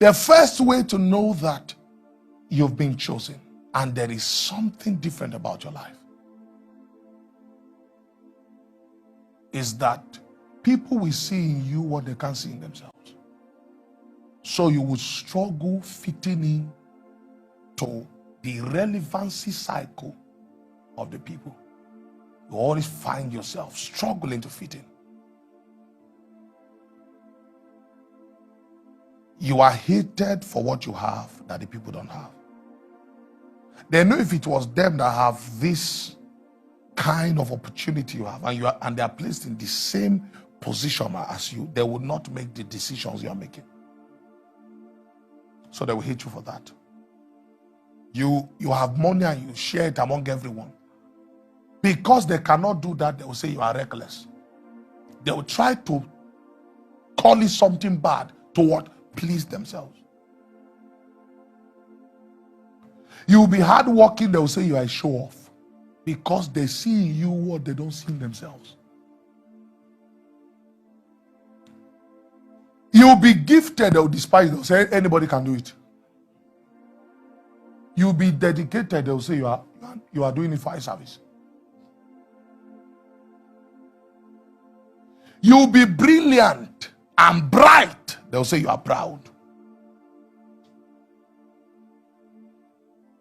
The first way to know that you've been chosen and there is something different about your life is that people will see in you what they can't see in themselves. So you will struggle fitting in to the relevancy cycle of the people. You always find yourself struggling to fit in. You are hated for what you have that the people don't have. They know if it was them that have this kind of opportunity you have, and they are placed in the same position as you, they would not make the decisions you are making. So they will hate you for that. You have money and you share it among everyone. Because they cannot do that, they will say you are reckless. They will try to call it something bad to what? Please themselves. You will be hardworking, they will say you are a show-off. Because they see in you what they don't see in themselves. You will be gifted, they will despise you. They will say anybody can do it. You will be dedicated, they will say you are doing it for eye service. You will be brilliant and bright, they will say you are proud.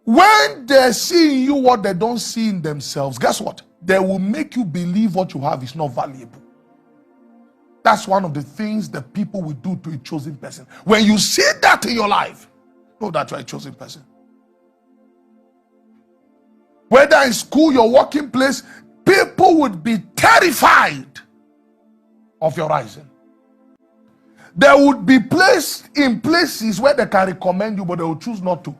When they see in you what they don't see in themselves, guess what? They will make you believe what you have is not valuable. That's one of the things that people will do to a chosen person. When you see that in your life, know that you are a chosen person. Whether in school, your working place, people would be terrified of your rising. They would be placed in places where they can recommend you, but they will choose not to.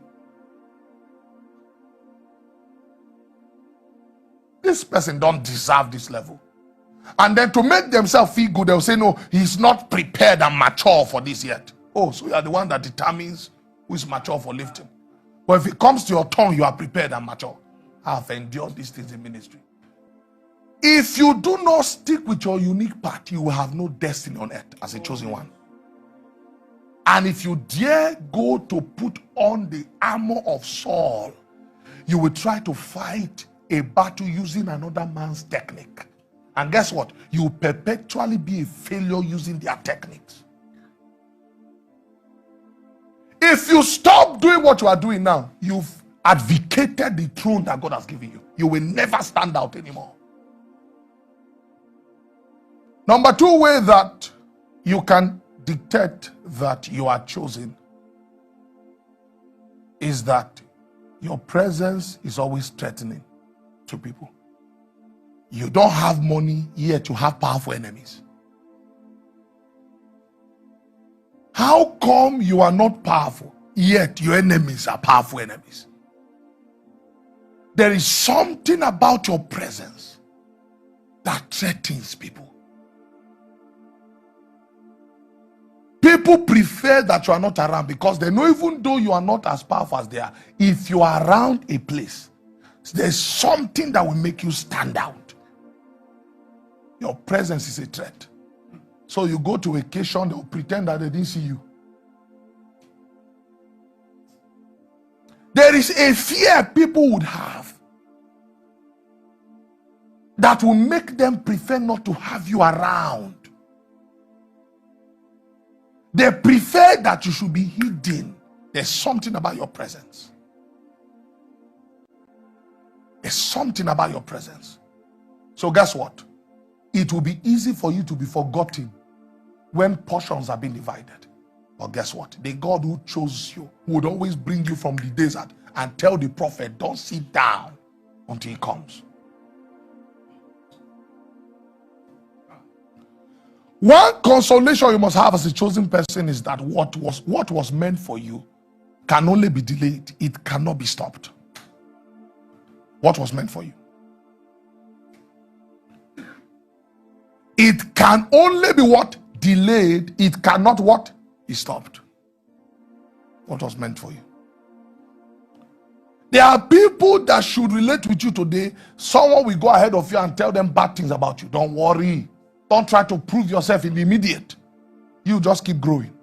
This person don't deserve this level. And then to make themselves feel good, they'll say, no, he's not prepared and mature for this yet. Oh, so you are the one that determines who is mature for lifting. But if it comes to your tongue, you are prepared and mature. I've endured these things in ministry. If you do not stick with your unique path, you will have no destiny on earth as a chosen one. And if you dare go to put on the armor of Saul, you will try to fight a battle using another man's technique. And guess what? You will perpetually be a failure using their techniques. If you stop doing what you are doing now, you've advocated the throne that God has given you. You will never stand out anymore. Number two way that you can dictate that you are chosen is that your presence is always threatening to people. You don't have money, yet you have powerful enemies. How come you are not powerful, yet your enemies are powerful enemies? There is something about your presence that threatens people. People prefer that you are not around because they know even though you are not as powerful as they are, if you are around a place, there's something that will make you stand out. Your presence is a threat. So you go to a vacation, they will pretend that they didn't see you. There is a fear people would have that will make them prefer not to have you around. They prefer that you should be hidden. There's something about your presence. There's something about your presence. So guess what? It will be easy for you to be forgotten when portions are being divided. But guess what? The God who chose you would always bring you from the desert and tell the prophet, don't sit down until he comes. One consolation you must have as a chosen person is that what was meant for you can only be delayed. It cannot be stopped. What was meant for you? It can only be what? Delayed. It cannot what? Be stopped. What was meant for you? There are people that should relate with you today. Someone will go ahead of you and tell them bad things about you. Don't worry. Don't try to prove yourself in the immediate. You just keep growing.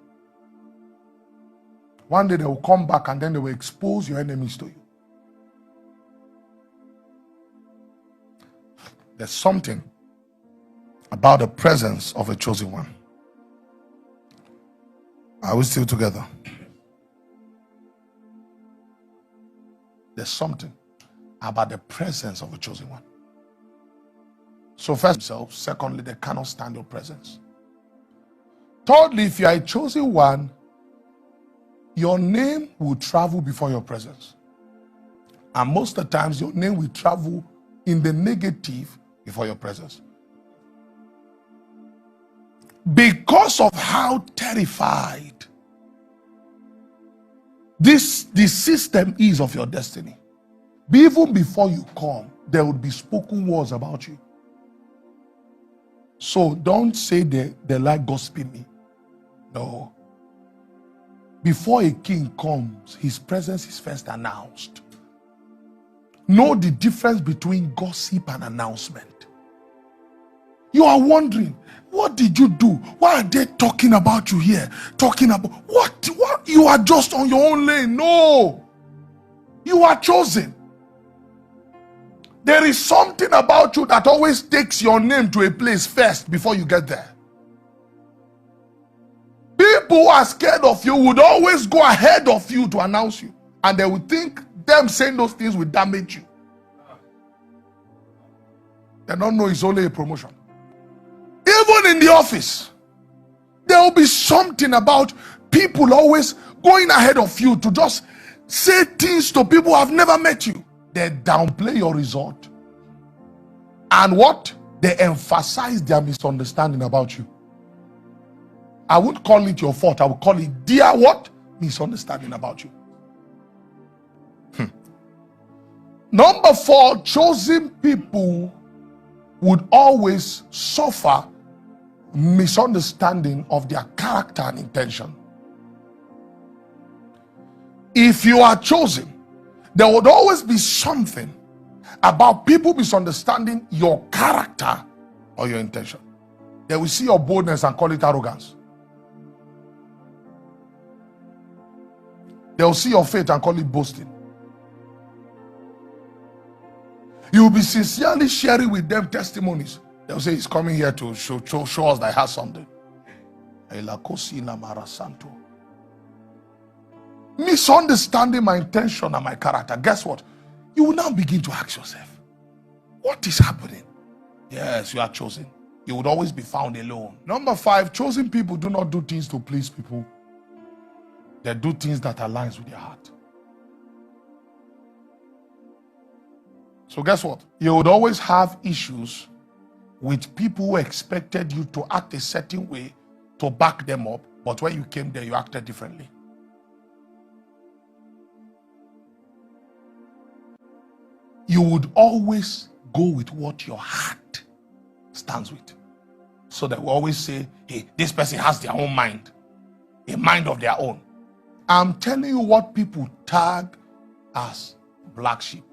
One day they will come back and then they will expose your enemies to you. There's something about the presence of a chosen one. Are we still together? There's something about the presence of a chosen one. So first, themselves. Secondly, they cannot stand your presence. Thirdly, if you are a chosen one, your name will travel before your presence. And most of the times, your name will travel in the negative before your presence. Because of how terrified the system is of your destiny. Even before you come, there would be spoken words about you. So don't say they like gossiping me. No. Before a king comes, his presence is first announced. Know the difference between gossip and announcement. You are wondering, what did you do? Why are they talking about you here? Talking about what? You are just on your own lane. No. You are chosen. There is something about you that always takes your name to a place first before you get there. People who are scared of you would always go ahead of you to announce you. And they would think them saying those things will damage you. They don't know it's only a promotion. Even in the office, there will be something about people always going ahead of you to just say things to people who have never met you. They downplay your result. And what? They emphasize their misunderstanding about you. I won't call it your fault. I will call it their what? Misunderstanding about you. Number 4, chosen people would always suffer misunderstanding of their character and intention. If you are chosen, there would always be something about people misunderstanding your character or your intention. They will see your boldness and call it arrogance. They will see your faith and call it boasting. You will be sincerely sharing with them testimonies. They will say he's coming here to show us that he has something. Misunderstanding my intention and my character. Guess what? You will now begin to ask yourself, what is happening? Yes, you are chosen. You would always be found alone. Number 5, chosen people do not do things to please people. They do things that aligns with their heart. So guess what? You would always have issues with people who expected you to act a certain way to back them up, but when you came there, you acted differently. You would always go with what your heart stands with. So they will always say, hey, this person has their own mind, a mind of their own. I'm telling you what people tag as black sheep.